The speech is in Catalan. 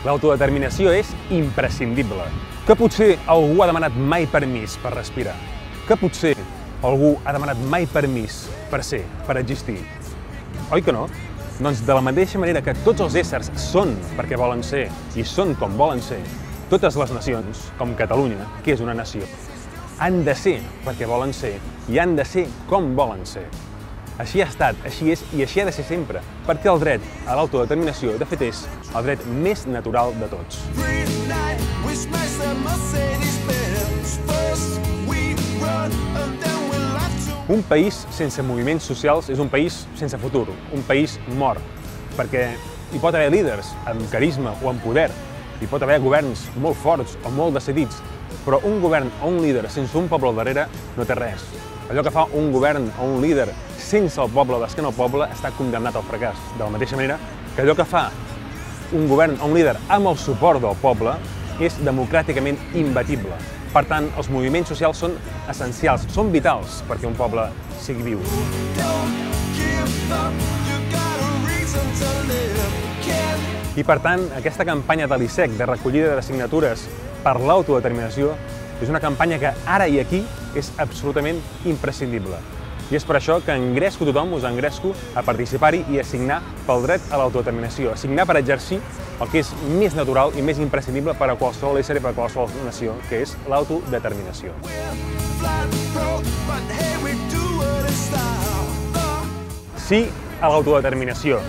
L'autodeterminació és imprescindible. Que potser algú ha demanat mai permís per respirar? Que potser algú ha demanat mai permís per ser, per existir? Oi que no? Doncs de la mateixa manera que tots els éssers són perquè volen ser i són com volen ser, totes les nacions, com Catalunya, que és una nació, han de ser perquè volen ser i han de ser com volen ser. Així ha estat, així és i així ha de ser sempre, perquè el dret a l'autodeterminació, de fet, és el dret més natural de tots. Un país sense moviments socials és un país sense futur, un país mort, perquè hi pot haver líders amb carisma o amb poder, hi pot haver governs molt forts o molt decidits, però un govern o un líder sense un poble al darrere no té res. Allò que fa un govern o un líder sense el poble d'esquena al poble està condemnat al fracàs. De la mateixa manera que allò que fa un govern o un líder amb el suport del poble és democràticament imbatible. Per tant, els moviments socials són essencials, són vitals perquè un poble sigui viu. I per tant, aquesta campanya de l'ISEC de recollida de signatures per l'autodeterminació és una campanya que ara i aquí és absolutament imprescindible. I és per això que engresco tothom, us engresco a participar-hi i a signar pel dret a l'autodeterminació, a signar per exercir el que és més natural i més imprescindible per a qualsevol ésser i per a qualsevol nació, que és l'autodeterminació. Sí a l'autodeterminació.